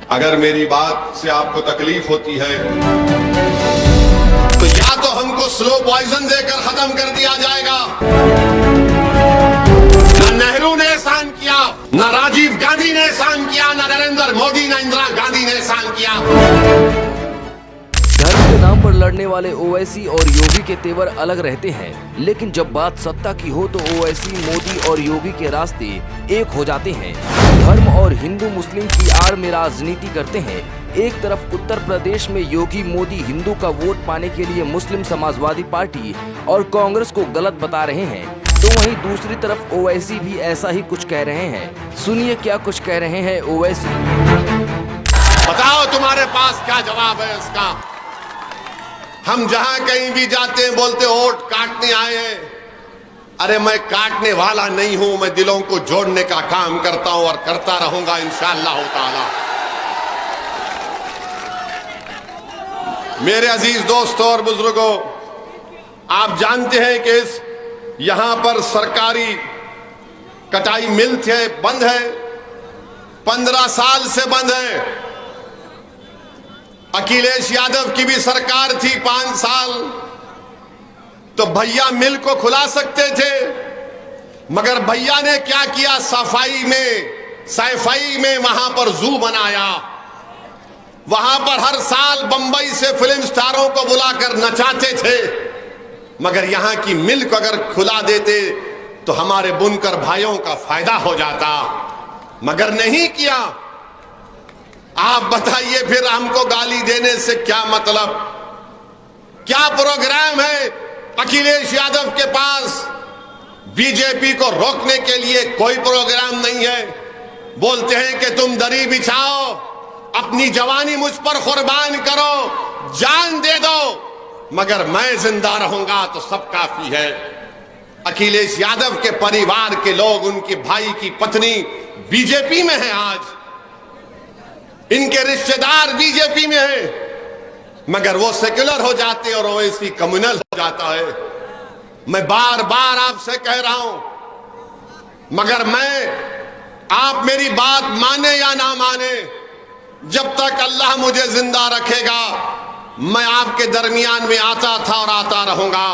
अगर मेरी बात से आपको तकलीफ होती है तो या तो हमको स्लो पॉइजन देकर खत्म कर दिया जाएगा। ना नेहरू ने एहसान किया, ना राजीव गांधी ने एहसान किया, ना नरेंद्र मोदी, ना इंदिरा गांधी ने एहसान किया। धर्म के नाम पर लड़ने वाले ओवैसी और योगी के तेवर अलग रहते हैं, लेकिन जब बात सत्ता की हो तो ओवैसी, मोदी और योगी के रास्ते एक हो जाते हैं। धर्म और हिंदू मुस्लिम की आड़ में राजनीति करते हैं। एक तरफ उत्तर प्रदेश में योगी मोदी हिंदू का वोट पाने के लिए मुस्लिम समाजवादी पार्टी और कांग्रेस को गलत बता रहे हैं, तो वहीं दूसरी तरफ ओवैसी भी ऐसा ही कुछ कह रहे हैं। सुनिए क्या कुछ कह रहे हैं ओवैसी। बताओ तुम्हारे पास क्या जवाब है इसका। हम जहां कहीं भी जाते हैं बोलते वोट काटने आए हैं। अरे मैं काटने वाला नहीं हूं, मैं दिलों को जोड़ने का काम करता हूं और करता रहूंगा इंशाअल्लाह ताला। मेरे अजीज दोस्तों और बुजुर्गों, आप जानते हैं कि इस यहां पर सरकारी कटाई मिल थे बंद है, 15 साल से बंद है। अखिलेश यादव की भी सरकार थी 5 साल, तो भैया मिल को खुला सकते थे, मगर भैया ने क्या किया, सफाई में वहां पर जू बनाया। वहां पर हर साल बंबई से फिल्म स्टारों को बुलाकर नचाते थे, मगर यहां की मिल को अगर खुला देते तो हमारे बुनकर भाइयों का फायदा हो जाता, मगर नहीं किया। आप बताइए फिर हमको गाली देने से क्या मतलब। क्या प्रोग्राम है अखिलेश यादव के पास? बीजेपी को रोकने के लिए कोई प्रोग्राम नहीं है। बोलते हैं कि तुम दरी बिछाओ, अपनी जवानी मुझ पर कुर्बान करो, जान दे दो, मगर मैं जिंदा रहूंगा तो सब काफी है। अखिलेश यादव के परिवार के लोग, उनके भाई की पत्नी बीजेपी में है, आज इनके रिश्तेदार बीजेपी में हैं, मगर वो सेक्युलर हो जाते और ओवैसी कम्युनल हो जाता है। मैं बार बार आपसे कह रहा हूं, मगर आप मेरी बात माने या ना माने, जब तक अल्लाह मुझे जिंदा रखेगा मैं आपके दरमियान में आता था और आता रहूंगा।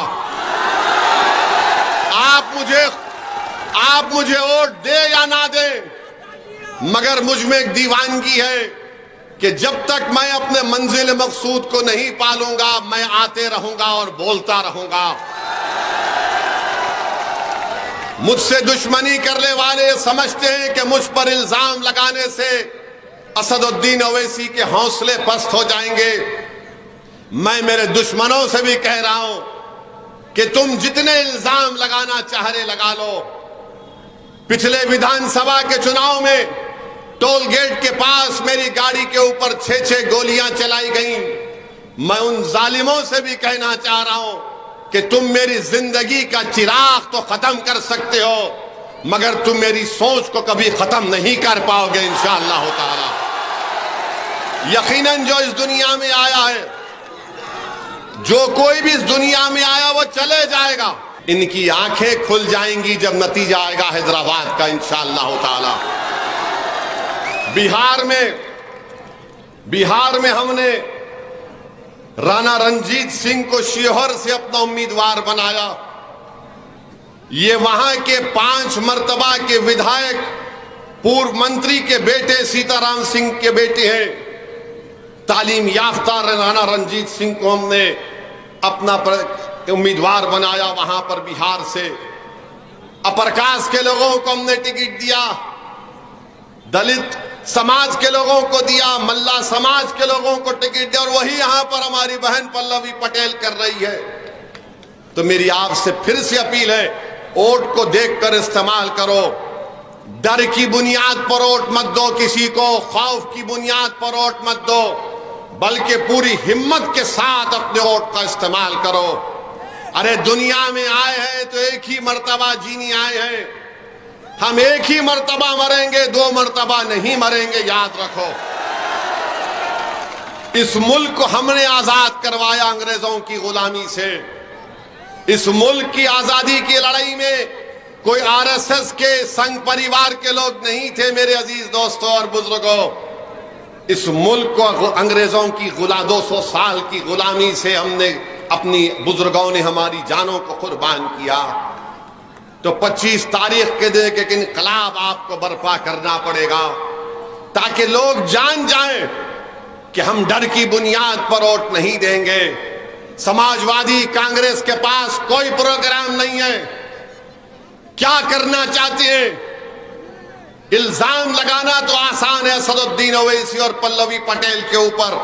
आप मुझे वोट दे या ना दे, मगर मुझ में एक दीवानगी है कि जब तक मैं अपने मंजिल मकसूद को नहीं पालूंगा मैं आते रहूंगा और बोलता रहूंगा। मुझसे दुश्मनी करने वाले समझते हैं कि मुझ पर इल्जाम लगाने से असदुद्दीन ओवैसी के हौसले पस्त हो जाएंगे। मैं मेरे दुश्मनों से भी कह रहा हूं कि तुम जितने इल्जाम लगाना चाह रहे लगा लो। पिछले विधानसभा के चुनाव में टोल गेट के पास मेरी गाड़ी के ऊपर 6 गोलियां चलाई गईं। मैं उन जालिमों से भी कहना चाह रहा हूं कि तुम मेरी जिंदगी का चिराग तो खत्म कर सकते हो, मगर तुम मेरी सोच को कभी खत्म नहीं कर पाओगे इंशाअल्लाह ताला। यकीनन जो इस दुनिया में आया है, जो कोई भी इस दुनिया में आया वो चले जाएगा। इनकी आंखें खुल जाएंगी जब नतीजा आएगा हैदराबाद का इंशाअल्लाह ताला। बिहार में हमने राणा रणजीत सिंह को शिवहर से अपना उम्मीदवार बनाया। ये वहां के 5 मर्तबा के विधायक, पूर्व मंत्री के बेटे सीताराम सिंह के बेटे हैं। तालीम याफ्ता राणा रणजीत सिंह को हमने अपना उम्मीदवार बनाया वहां पर बिहार से। अपरकास्ट के लोगों को हमने टिकट दिया, दलित समाज के लोगों को दिया, मल्ला समाज के लोगों को टिकट दिया, और वही यहां पर हमारी बहन पल्लवी पटेल कर रही है। तो मेरी आपसे फिर से अपील है, वोट को देखकर इस्तेमाल करो। डर की बुनियाद पर वोट मत दो किसी को, खौफ की बुनियाद पर वोट मत दो, बल्कि पूरी हिम्मत के साथ अपने वोट का इस्तेमाल करो। अरे दुनिया में आए हैं तो एक ही मर्तबा जीने आए हैं। हम एक ही मर्तबा मरेंगे, 2 मर्तबा नहीं मरेंगे, याद रखो। इस मुल्क को हमने आजाद करवाया अंग्रेजों की गुलामी से। इस मुल्क की आजादी की लड़ाई में कोई आरएसएस के संघ परिवार के लोग नहीं थे मेरे अजीज दोस्तों और बुजुर्गों। इस मुल्क को अंग्रेजों की 200 साल की गुलामी से हमने अपनी बुजुर्गों ने हमारी जानों को कुर्बान किया, तो 25 तारीख के दिन एक इनकलाब आपको बर्पा करना पड़ेगा ताकि लोग जान जाएं कि हम डर की बुनियाद पर वोट नहीं देंगे। समाजवादी कांग्रेस के पास कोई प्रोग्राम नहीं है। क्या करना चाहते हैं? इल्जाम लगाना तो आसान है असदुद्दीन ओवैसी और पल्लवी पटेल के ऊपर,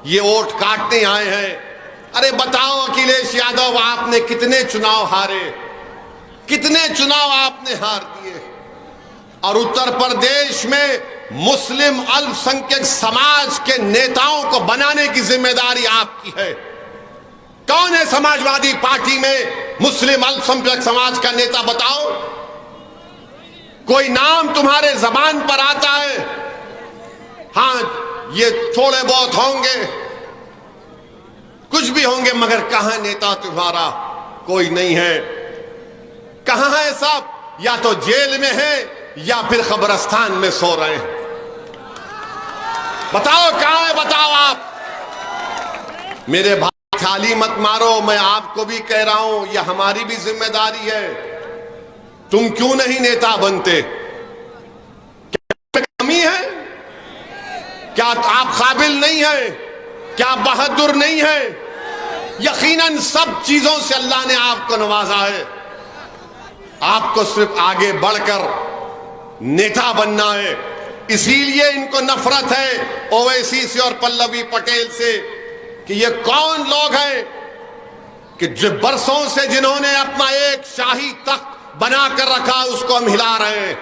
ये वोट काटने आए हैं। अरे बताओ अखिलेश यादव, आपने कितने चुनाव हारे, कितने चुनाव आपने हार दिए? और उत्तर प्रदेश में मुस्लिम अल्पसंख्यक समाज के नेताओं को बनाने की जिम्मेदारी आपकी है। कौन है समाजवादी पार्टी में मुस्लिम अल्पसंख्यक समाज का नेता? बताओ, कोई नाम तुम्हारे जबान पर आता है? हाँ, ये थोड़े बहुत होंगे, कुछ भी होंगे, मगर कहां नेता तुम्हारा? कोई नहीं है। कहां है सब? या तो जेल में है या फिर कब्रिस्तान में सो रहे हैं। बताओ कहां है? बताओ आप। मेरे भाई, थाली मत मारो, मैं आपको भी कह रहा हूं, यह हमारी भी जिम्मेदारी है। तुम क्यों नहीं नेता बनते? क्या कमी है? क्या आप काबिल नहीं है? क्या बहादुर नहीं है? यकीनन सब चीजों से अल्लाह ने आपको नवाजा है। आपको सिर्फ आगे बढ़कर नेता बनना है। इसीलिए इनको नफरत है ओवैसी से और पल्लवी पटेल से कि ये कौन लोग हैं कि जो बरसों से जिन्होंने अपना एक शाही तख्त बना कर रखा, उसको हम हिला रहे हैं।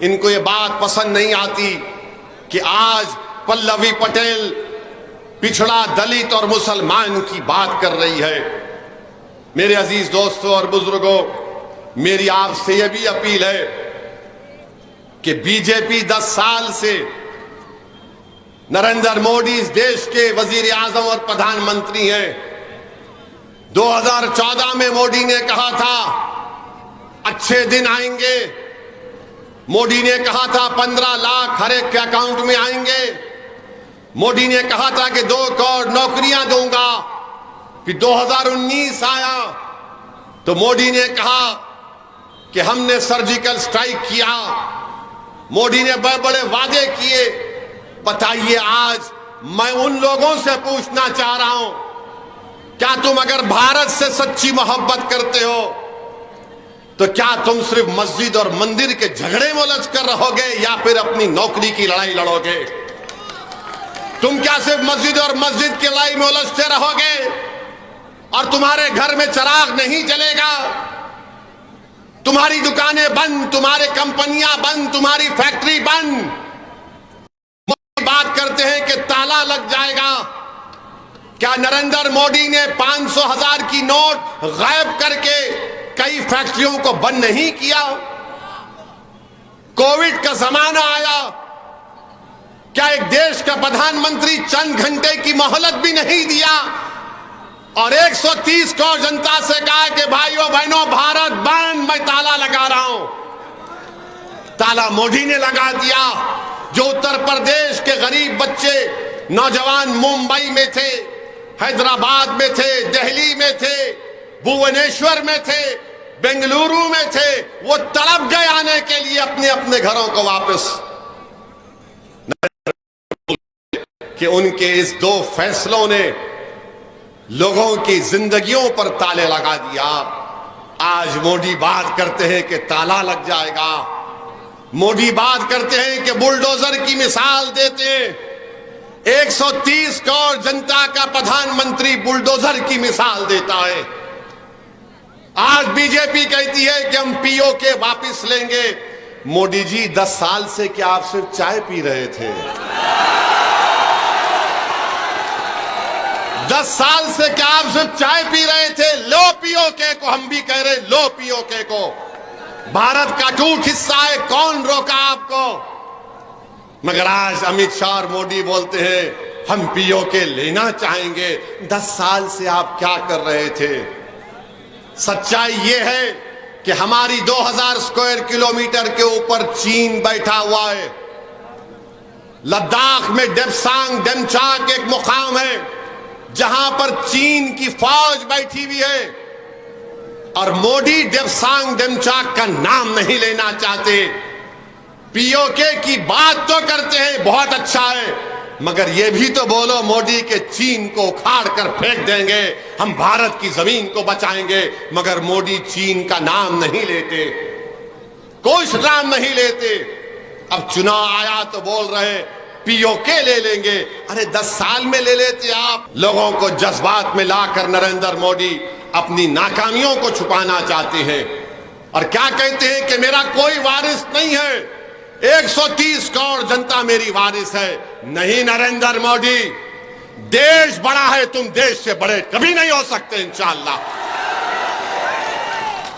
इनको ये बात पसंद नहीं आती कि आज पल्लवी पटेल पिछड़ा दलित और मुसलमान की बात कर रही है। मेरे अजीज दोस्तों और बुजुर्गों, मेरी आपसे यह भी अपील है कि बीजेपी 10 साल से नरेंद्र मोदी इस देश के वजीर आजम और प्रधानमंत्री हैं। 2014 में मोदी ने कहा था अच्छे दिन आएंगे। मोदी ने कहा था 15 लाख हर एक के अकाउंट में आएंगे। मोदी ने कहा था कि 2 करोड़ नौकरियां दूंगा। फिर 2019 आया तो मोदी ने कहा कि हमने सर्जिकल स्ट्राइक किया। मोदी ने बड़े बड़े वादे किए। बताइए, आज मैं उन लोगों से पूछना चाह रहा हूं, क्या तुम अगर भारत से सच्ची मोहब्बत करते हो तो क्या तुम सिर्फ मस्जिद और मंदिर के झगड़े में उलझ कर रहोगे या फिर अपनी नौकरी की लड़ाई लड़ोगे? तुम क्या सिर्फ मस्जिद की लड़ाई में उलझते रहोगे और तुम्हारे घर में चिराग नहीं जलेगा? तुम्हारी दुकानें बंद, तुम्हारी कंपनियां बंद, तुम्हारी फैक्ट्री बंद। बात करते हैं कि ताला लग जाएगा। क्या नरेंद्र मोदी ने 500,000 की नोट गायब करके कई फैक्ट्रियों को बंद नहीं किया? कोविड का जमाना आया, क्या एक देश का प्रधानमंत्री चंद घंटे की मोहलत भी नहीं दिया और 130 करोड़ जनता से कहा कि भाइयों बहनों भारत बंद, मैं ताला लगा रहा हूं? ताला मोदी ने लगा दिया। जो उत्तर प्रदेश के गरीब बच्चे नौजवान मुंबई में थे, हैदराबाद में थे, दिल्ली में थे, भुवनेश्वर में थे, बेंगलुरु में थे, वो तड़प गए आने के लिए अपने अपने घरों को वापस। कि उनके इस 2 फैसलों ने लोगों की जिंदगियों पर ताले लगा दिया। आज मोदी बात करते हैं कि ताला लग जाएगा। मोदी बात करते हैं कि बुलडोजर की मिसाल देते हैं। 130 करोड़ जनता का प्रधानमंत्री बुलडोजर की मिसाल देता है। आज बीजेपी कहती है कि हम पीओके वापस लेंगे। मोदी जी, 10 साल से क्या आप सिर्फ चाय पी रहे थे? 10 साल से क्या आप सिर्फ चाय पी रहे थे? लो पीओके को, हम भी कह रहे लो पीओके को। भारत का टूट हिस्सा है, कौन रोका आपको? मगर आज अमित शाह और मोदी बोलते हैं हम पीओके लेना चाहेंगे। 10 साल से आप क्या कर रहे थे? सच्चाई ये है कि हमारी 2000 स्क्वायर किलोमीटर के ऊपर चीन बैठा हुआ है। लद्दाख में डेप्सांग डेमचाक एक मुकाम है जहां पर चीन की फौज बैठी हुई है और मोदी डेप्सांग डेमचाक का नाम नहीं लेना चाहते। पीओके की बात तो करते हैं, बहुत अच्छा है, मगर यह भी तो बोलो मोदी के चीन को उखाड़ कर फेंक देंगे, हम भारत की जमीन को बचाएंगे। मगर मोदी चीन का नाम नहीं लेते, कोई नाम नहीं लेते। अब चुनाव आया तो बोल रहे पीओके ले लेंगे। अरे 10 साल में ले लेते आप। लोगों को जज्बात में लाकर नरेंद्र मोदी अपनी नाकामियों को छुपाना चाहते हैं और क्या कहते हैं कि मेरा कोई वारिस नहीं है, 130 करोड़ जनता मेरी वारिस है। नहीं नरेंद्र मोदी, देश बड़ा है, तुम देश से बड़े कभी नहीं हो सकते इंशाअल्लाह।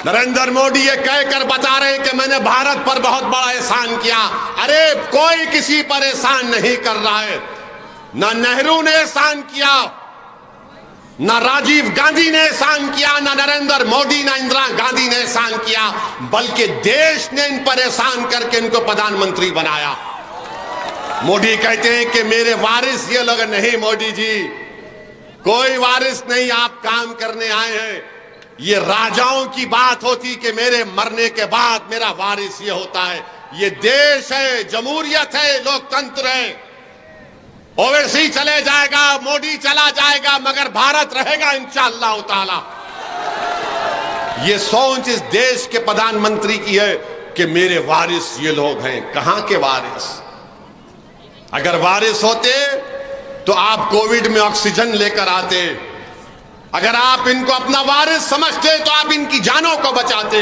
नरेंद्र मोदी ये कहकर बता रहे हैं कि मैंने भारत पर बहुत बड़ा एहसान किया। अरे कोई किसी पर एहसान नहीं कर रहा है। ना नेहरू ने एहसान किया, ना राजीव गांधी ने एहसान किया, ना नरेंद्र मोदी, ना इंदिरा गांधी ने एहसान किया, बल्कि देश ने इन पर एहसान करके इनको प्रधानमंत्री बनाया। मोदी कहते हैं कि मेरे वारिस ये लोग नहीं। मोदी जी, कोई वारिस नहीं, आप काम करने आए हैं। ये राजाओं की बात होती कि मेरे मरने के बाद मेरा वारिस ये होता है। ये देश है, जमहूरियत है, लोकतंत्र है। ओवैसी चले जाएगा, मोदी चला जाएगा, मगर भारत रहेगा इंशाअल्लाह ताला। ये सोच इस देश के प्रधानमंत्री की है कि मेरे वारिस ये लोग हैं। कहां के वारिस? अगर वारिस होते तो आप कोविड में ऑक्सीजन लेकर आते। अगर आप इनको अपना वारिस समझते तो आप इनकी जानों को बचाते।